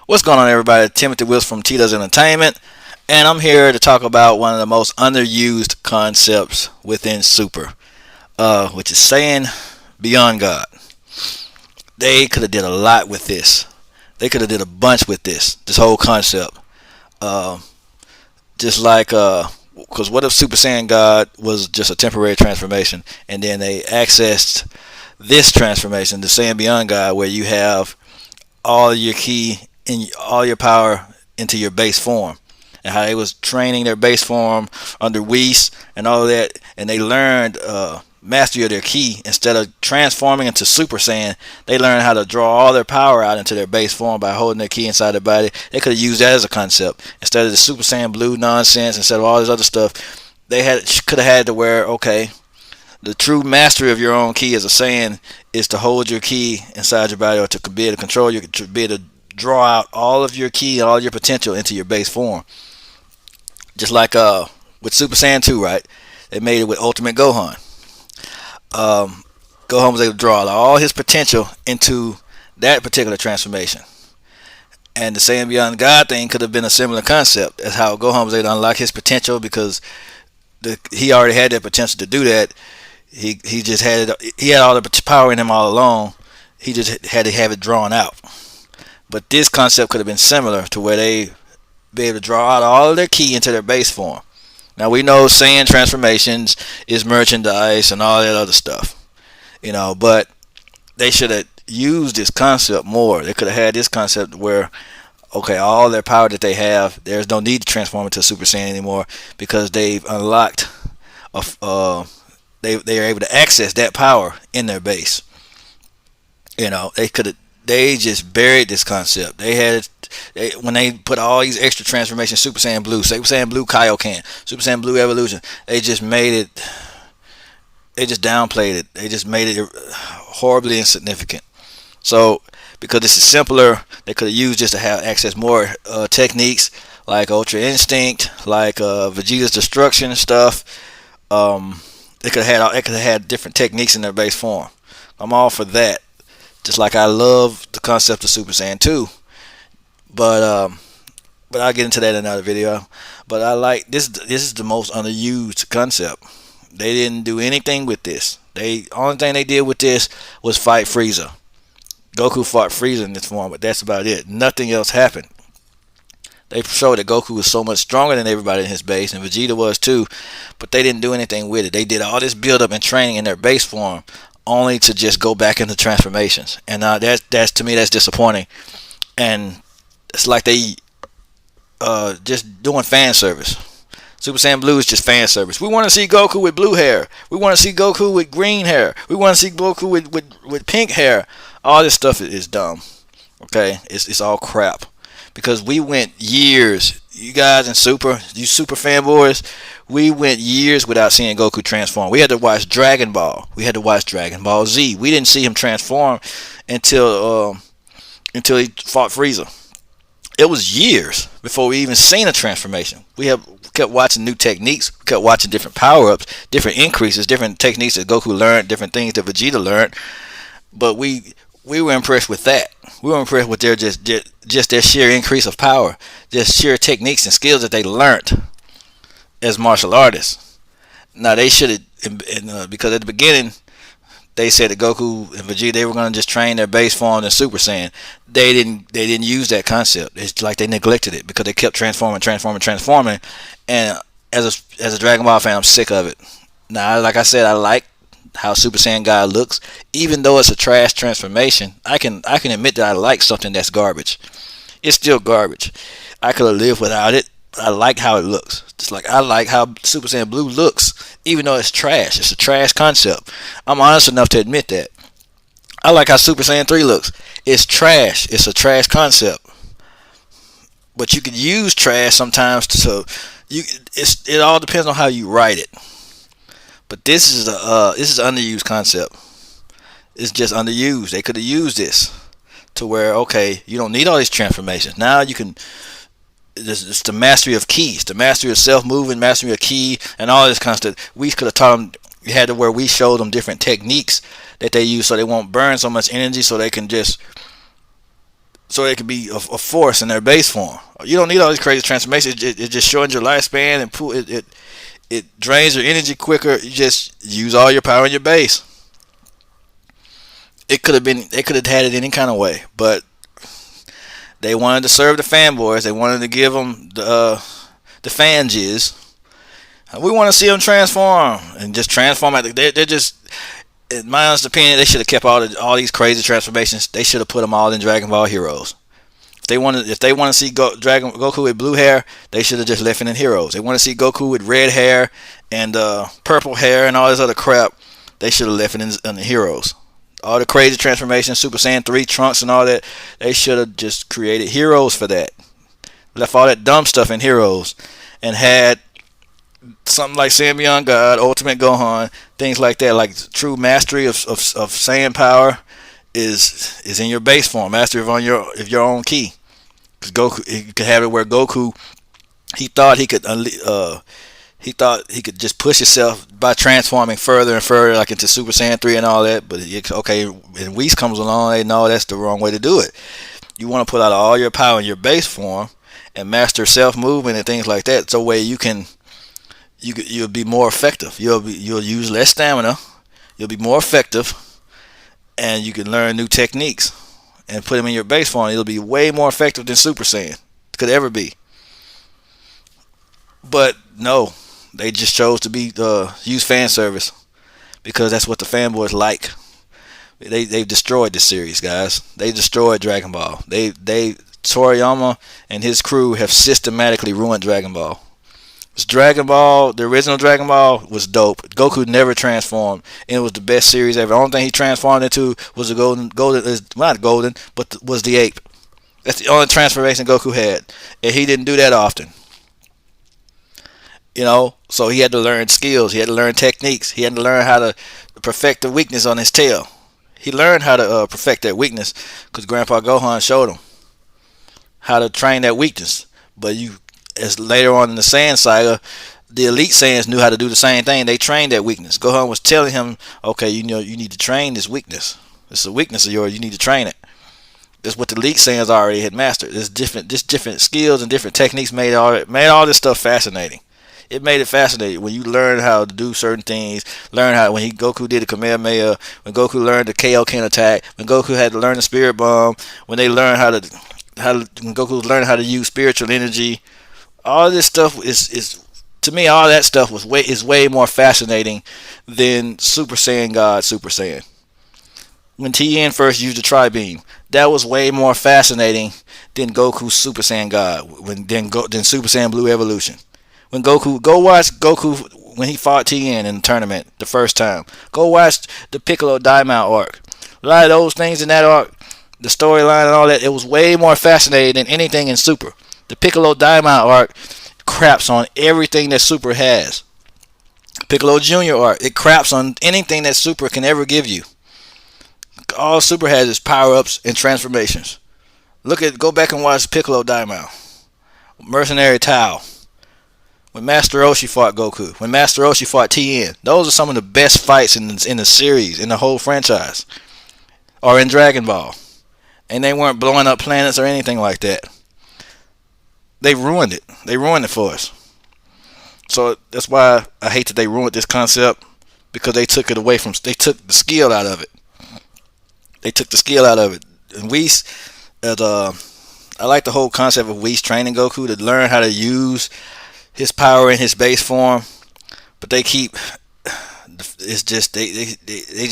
What's going on, everybody? Timothy Wills from T Does Entertainment, and I'm here to talk about one of the most underused concepts within Super, which is saying beyond God. They could have did a lot with this. They could have did a bunch with this whole concept. Uh, just like, because what if Super Saiyan God was just a temporary transformation, and then they accessed this transformation, the Saiyan Beyond God, where you have all your key and all your power into your base form, and how they was training their base form under Whis and all of that, and they learned mastery of their ki. Instead of transforming into Super Saiyan, they learned how to draw all their power out into their base form by holding their ki inside their body. They could have used that as a concept instead of the Super Saiyan Blue nonsense. Instead of all this other stuff, they could have had to where, okay, the true mastery of your own ki as a Saiyan is to hold your ki inside your body, or to be able to control your, to be able to draw out all of your ki and all your potential into your base form. Just like with Super Saiyan 2, right? They made it with Ultimate Gohan. Gohan was able to draw out all his potential into that particular transformation. And the Saiyan Beyond God thing could have been a similar concept as how Gohan was able to unlock his potential, because he already had that potential to do that. He just had it. He had all the power in him all along. He just had to have it drawn out. But this concept could have been similar to where they be able to draw out all of their ki into their base form. Now we know Saiyan transformations is merchandise and all that other stuff, but they should have used this concept more. They could have had this concept where, okay, all their power that they have, there's no need to transform into Super Saiyan anymore, because they've unlocked they are able to access that power in their base. They just buried this concept. When they put all these extra transformations, Super Saiyan Blue, Super Saiyan Blue Kaioken, Super Saiyan Blue Evolution, they just made it. They just downplayed it. They just made it horribly insignificant. So, because this is simpler, they could have used this to have access more techniques like Ultra Instinct, like Vegeta's Destruction and stuff. They could have had different techniques in their base form. I'm all for that. Just like I love the concept of Super Saiyan 2, but I'll get into that in another video. But I like this. This is the most underused concept. They didn't do anything with this. Only thing they did with this was fight Frieza. Goku fought Frieza in this form, but that's about it. Nothing else happened. They showed that Goku was so much stronger than everybody in his base, and Vegeta was too, but they didn't do anything with it. They did all this build up and training in their base form, only to just go back into transformations. And that's to me, that's disappointing. And it's like they just doing fan service. Super Saiyan Blue is just fan service. We want to see Goku with blue hair. We want to see Goku with green hair. We want to see Goku with pink hair. All this stuff is dumb. Okay, it's all crap. Because we went years, you guys in Super, you Super fanboys, we went years without seeing Goku transform. We had to watch Dragon Ball. We had to watch Dragon Ball Z. We didn't see him transform until he fought Frieza. It was years before we even seen a transformation. We kept watching new techniques, we kept watching different power-ups, different increases, different techniques that Goku learned, different things that Vegeta learned. But we were impressed with that. We were impressed with their just their sheer increase of power, just sheer techniques and skills that they learned as martial artists. Now they should have, because at the beginning they said that Goku and Vegeta, they were going to just train their base form in Super Saiyan. They didn't use that concept. It's like they neglected it because they kept transforming. And as a Dragon Ball fan, I'm sick of it. Now, like I said, I like how Super Saiyan God looks, even though it's a trash transformation. I can admit that I like something that's garbage. It's still garbage. I could have lived without it. I like how it looks. Just like I like how Super Saiyan Blue looks, even though it's trash. It's a trash concept. I'm honest enough to admit that. I like how Super Saiyan 3 looks. It's trash. It's a trash concept. But you can use trash sometimes it all depends on how you write it. But this is an underused concept. It's just underused. They could have used this to where, okay, you don't need all these transformations. Now you can. It's the mastery of keys, the mastery of self-moving, mastery of ki, and all this kind of stuff. We could have taught them. We had to where we showed them different techniques that they use, so they won't burn so much energy, so they can just so it could be a force in their base form. You don't need all these crazy transformations. It just shortens your lifespan and it drains your energy quicker. You just use all your power in your base. It could have been they could have had it any kind of way, but they wanted to serve the fanboys. They wanted to give them the fan jizz. We want to see them transform and just transform. They're just, in my honest opinion, they should have kept all these crazy transformations. They should have put them all in Dragon Ball Heroes. If they want to see Goku with blue hair, they should have just left it in Heroes. They want to see Goku with red hair and purple hair and all this other crap, they should have left it in the Heroes. All the crazy transformations, Super Saiyan 3 Trunks and all that, they should have just created Heroes for that. Left all that dumb stuff in Heroes and had something like Saiyan Beyond God, Ultimate Gohan, things like that. Like true mastery of Saiyan power is in your base form. Mastery of your own ki. Because Goku, you could have it where Goku, he thought he could just push himself by transforming further and further, like into Super Saiyan 3 and all that. But okay, and Whis comes along, they know that's the wrong way to do it. You want to put out all your power in your base form and master self movement and things like that, so way you'll be more effective. You'll use less stamina. You'll be more effective, and you can learn new techniques and put them in your base form. It'll be way more effective than Super Saiyan could ever be. But no, they just chose to use fan service because that's what the fanboys like. They've destroyed this series, guys. They destroyed Dragon Ball. Toriyama and his crew have systematically ruined Dragon Ball. Dragon Ball, the original Dragon Ball, was dope. Goku never transformed, and it was the best series ever. The only thing he transformed into was was the ape. That's the only transformation Goku had, and he didn't do that often. So he had to learn skills. He had to learn techniques. He had to learn how to perfect the weakness on his tail. He learned how to perfect that weakness because Grandpa Gohan showed him how to train that weakness. But as later on in the Saiyan saga, the Elite Saiyans knew how to do the same thing. They trained that weakness. Gohan was telling him, okay, you need to train this weakness. This is a weakness of yours. You need to train it. That's what the Elite Saiyans already had mastered. There's different skills and different techniques made all this stuff fascinating. It made it fascinating when you learn how to do certain things. Learn how when Goku did the Kamehameha, when Goku learned the Kaioken attack, when Goku had to learn the Spirit Bomb, when they learned when Goku was learning how to use spiritual energy. All this stuff is to me, all that stuff is way more fascinating than Super Saiyan God, Super Saiyan. When Tien first used the Tri-Beam, that was way more fascinating than Goku's Super Saiyan God, than Super Saiyan Blue Evolution. When go watch Goku when he fought Tien in the tournament the first time. Go watch the Piccolo Daimao arc. A lot of those things in that arc, the storyline and all that, it was way more fascinating than anything in Super. The Piccolo Daimao arc craps on everything that Super has. Piccolo Jr. arc, it craps on anything that Super can ever give you. All Super has is power-ups and transformations. Go back and watch Piccolo Daimao. Mercenary Tao. When Master Roshi fought Goku. When Master Roshi fought Tien. Those are some of the best fights in the series, in the whole franchise. Or in Dragon Ball. And they weren't blowing up planets or anything like that. They ruined it. They ruined it for us. So that's why I hate that they ruined this concept. Because they took the skill out of it. They took the skill out of it. And Whis, I like the whole concept of Whis training Goku to learn how to use his power in his base form, but they just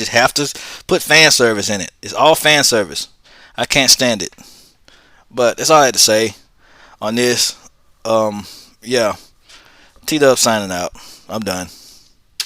have to put fan service in it. It's all fan service. I can't stand it. But that's all I had to say on this. Yeah. T-Dub signing out. I'm done.